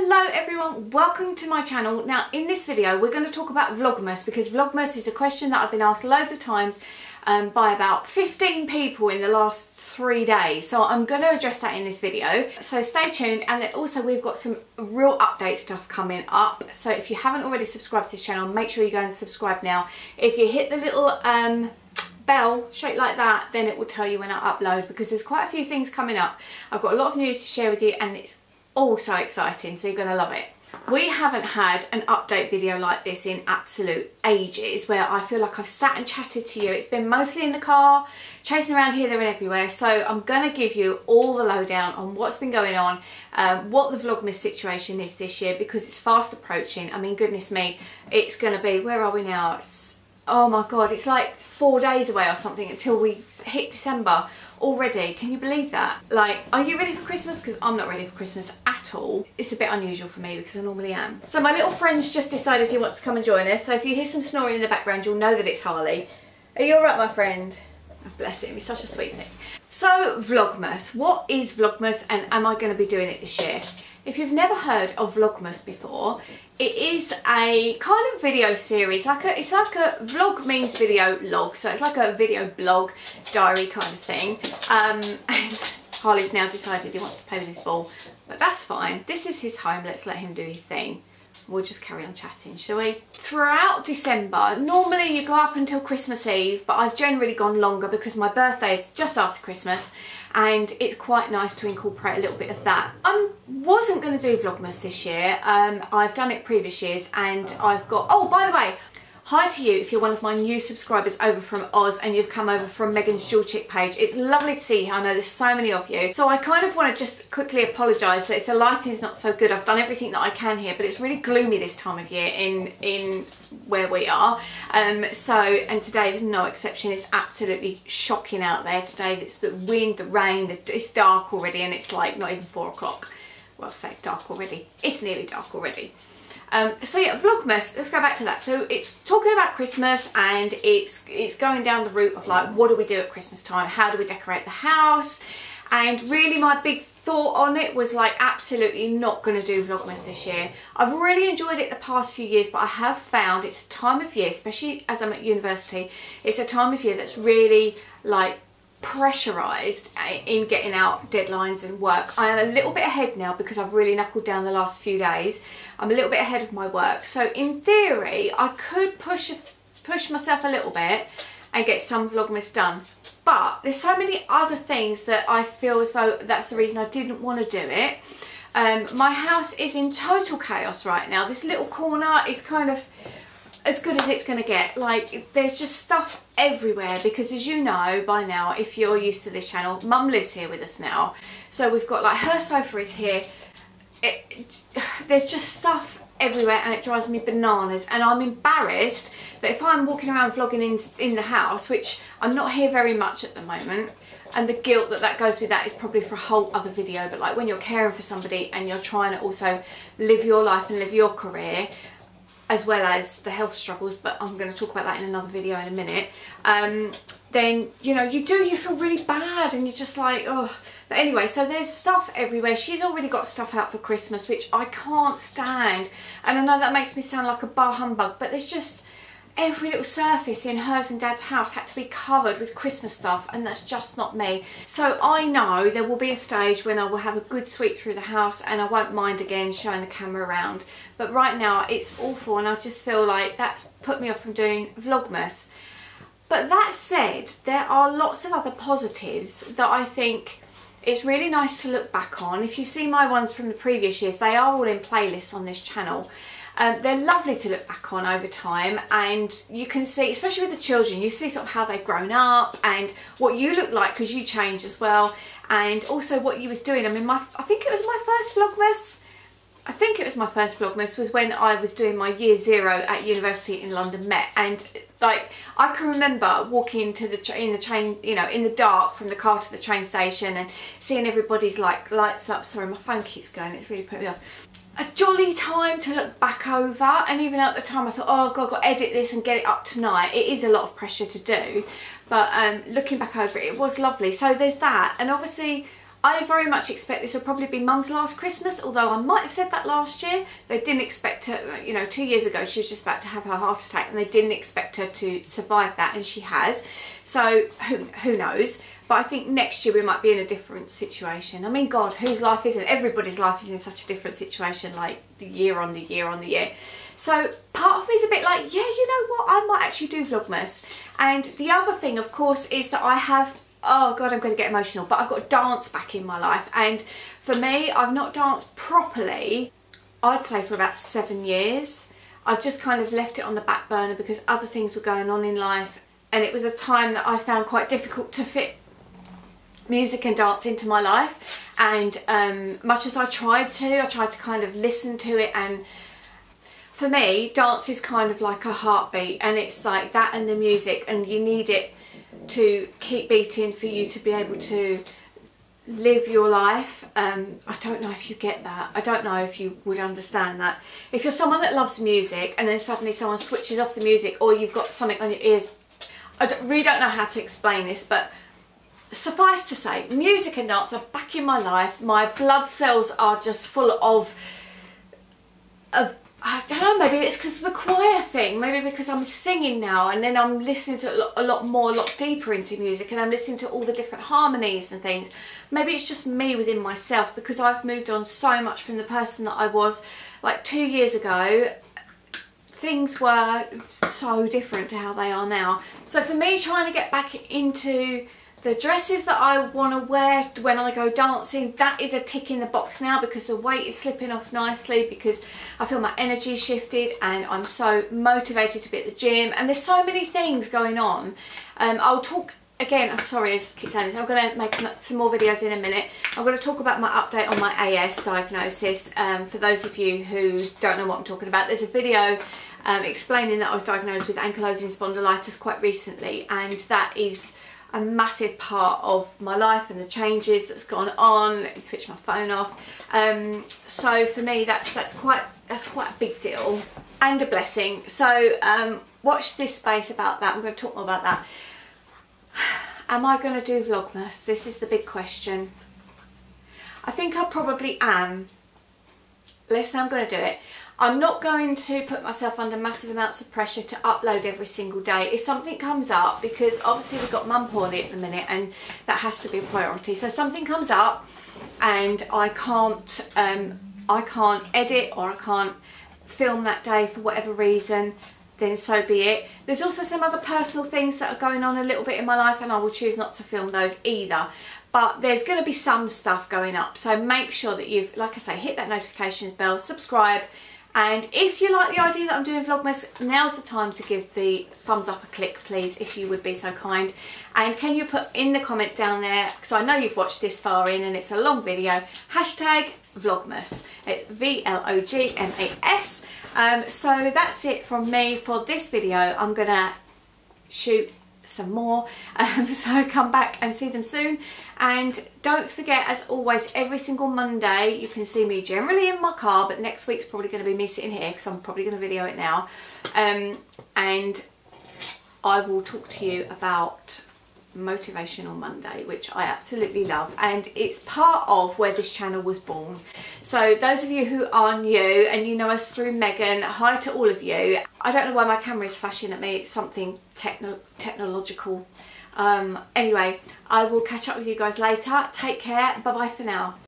Hello everyone, welcome to my channel. Now in this video we're going to talk about Vlogmas because Vlogmas is a question that I've been asked loads of times by about 15 people in the last 3 days. So I'm going to address that in this video. So stay tuned, and then also we've got some real update stuff coming up. So if you haven't already subscribed to this channel, make sure you go and subscribe now. If you hit the little bell shaped like that, then it will tell you when I upload, because there's quite a few things coming up. I've got a lot of news to share with you and it's all so exciting, so you're going to love it. We haven't had an update video like this in absolute ages, where I feel like I've sat and chatted to you. It's been mostly in the car, chasing around here, there and everywhere. So I'm going to give you all the lowdown on what's been going on, what the Vlogmas situation is this year, because it's fast approaching. I mean, goodness me, it's going to be, where are we now? It's, oh my God, it's like 4 days away or something until we hit December already. Can you believe that? Like, are you ready for Christmas? Because I'm not ready for Christmas at all. It's a bit unusual for me because I normally am. So my little friend's just decided he wants to come and join us. So if you hear some snoring in the background, you'll know that it's Harley. Are you all right, my friend? Oh, bless him, he's such a sweet thing. So Vlogmas, what is Vlogmas, and am I going to be doing it this year? If you've never heard of Vlogmas before, it is a kind of video series. It's like a vlog means video log, so it's like a video blog diary kind of thing. And Harley's now decided he wants to play with his ball, but that's fine. This is his home, let's let him do his thing. We'll just carry on chatting, shall we? Throughout December, normally you go up until Christmas Eve, but I've generally gone longer because my birthday is just after Christmas, and it's quite nice to incorporate a little bit of that. I wasn't going to do Vlogmas this year. I've done it previous years, and I've got, oh, by the way, hi to you if you're one of my new subscribers over from Oz and you've come over from Megan's Jewel Chick page. It's lovely to see you. I know there's so many of you. So I kind of want to just quickly apologise that if the lighting's not so good. I've done everything that I can here, but it's really gloomy this time of year in where we are. And today is no exception. It's absolutely shocking out there today. It's the wind, the rain, it's dark already, and it's like not even 4 o'clock. Well, I say dark already. It's nearly dark already. So yeah, Vlogmas, let's go back to that. So it's talking about Christmas, and it's going down the route of like, what do we do at Christmas time? How do we decorate the house? And really my big thought on it was like, absolutely not going to do Vlogmas this year. I've really enjoyed it the past few years, but I have found it's a time of year, especially as I'm at university, it's a time of year that's really like pressurised in getting out deadlines and work. I am a little bit ahead now because I've really knuckled down the last few days. I'm a little bit ahead of my work, so in theory I could push myself a little bit and get some Vlogmas done, but there's so many other things that I feel as though that's the reason I didn't want to do it. My house is in total chaos right now. This little corner is kind of as good as it's going to get. Like, there's just stuff everywhere because, as you know by now, if you're used to this channel, Mum lives here with us now, so we've got like her sofa is here. There's just stuff everywhere and it drives me bananas, and I'm embarrassed that if I'm walking around vlogging in the house, which I'm not here very much at the moment, and the guilt that goes with that is probably for a whole other video, but like when you're caring for somebody and you're trying to also live your life and live your career, as well as the health struggles, but I'm going to talk about that in another video in a minute, then, you know, you feel really bad and you're just like, oh. But anyway, so there's stuff everywhere. She's already got stuff out for Christmas, which I can't stand. And I know that makes me sound like a bar humbug, but there's just every little surface in hers and Dad's house had to be covered with Christmas stuff, and that's just not me. So I know there will be a stage when I will have a good sweep through the house and I won't mind again showing the camera around. But right now it's awful, and I just feel like that's put me off from doing Vlogmas. But that said, there are lots of other positives that I think it's really nice to look back on. If you see my ones from the previous years, they are all in playlists on this channel. They're lovely to look back on over time, and you can see, especially with the children, you see sort of how they've grown up and what you look like because you change as well, and also what you was doing. I mean, I think it was my first Vlogmas. I think it was my first Vlogmas was when I was doing my year 0 at university in London Met, and like I can remember walking to in the train, you know, in the dark from the car to the train station and seeing everybody's like lights up. Sorry, my phone keeps going, it's really putting me off. A jolly time to look back over, and even at the time I thought, oh God, I've got to edit this and get it up tonight. It is a lot of pressure to do, but looking back over it, it was lovely. So there's that, and obviously I very much expect this will probably be Mum's last Christmas, although I might have said that last year. They didn't expect her, you know, 2 years ago she was just about to have her heart attack and they didn't expect her to survive that, and she has. So who knows? But I think next year we might be in a different situation. I mean, God, whose life isn't? Everybody's life is in such a different situation, like the year on the year on the year. So part of me is a bit like, yeah, you know what? I might actually do Vlogmas. And the other thing, of course, is that I have, oh God, I'm going to get emotional, but I've got dance back in my life. And for me, I've not danced properly, I'd say, for about 7 years. I've just kind of left it on the back burner because other things were going on in life. And it was a time that I found quite difficult to fit music and dance into my life. And much as I tried to kind of listen to it. And for me, dance is kind of like a heartbeat, and it's like that and the music, and you need it to keep beating for you to be able to live your life. I don't know if you get that. I don't know if you would understand that. If you're someone that loves music and then suddenly someone switches off the music, or you've got something on your ears, really don't know how to explain this, but suffice to say, music and dance are back in my life. My blood cells are just full of I don't know, maybe it's because of the choir thing, maybe because I'm singing now and then I'm listening to a lot deeper into music, and I'm listening to all the different harmonies and things. Maybe it's just me within myself, because I've moved on so much from the person that I was like 2 years ago. Things were so different to how they are now. So for me, trying to get back into the dresses that I want to wear when I go dancing, that is a tick in the box now, because the weight is slipping off nicely, because I feel my energy shifted and I'm so motivated to be at the gym, and there's so many things going on. I'll talk again, I'm sorry I keep saying this, I'm going to make some more videos in a minute. I'm going to talk about my update on my AS diagnosis. For those of you who don't know what I'm talking about, there's a video explaining that I was diagnosed with ankylosing spondylitis quite recently, and that is a massive part of my life and the changes that's gone on. Let me switch my phone off. So for me, that's quite a big deal and a blessing. So watch this space about that. I'm going to talk more about that. Am I going to do Vlogmas? This is the big question. I think I probably am. Listen, I'm going to do it. I'm not going to put myself under massive amounts of pressure to upload every single day. If something comes up, because obviously we've got Mum poorly at the minute and that has to be a priority. So if something comes up and I can't edit, or I can't film that day for whatever reason, then so be it. There's also some other personal things that are going on a little bit in my life, and I will choose not to film those either. But there's going to be some stuff going up. So make sure that you've, like I say, hit that notifications bell, subscribe. And if you like the idea that I'm doing Vlogmas, now's the time to give the thumbs up a click, please, if you would be so kind. And can you put in the comments down there, because I know you've watched this far in and it's a long video, hashtag Vlogmas. It's VLOGMAS. So that's it from me for this video. I'm going to shoot some more, so come back and see them soon. And don't forget, as always, every single Monday you can see me generally in my car, but next week's probably going to be me sitting here because I'm probably going to video it now, and I will talk to you about Motivational Monday, which I absolutely love, and it's part of where this channel was born. So those of you who are new and you know us through Megan, hi to all of you. I don't know why my camera is flashing at me, it's something technological. Anyway, I will catch up with you guys later. Take care, bye bye for now.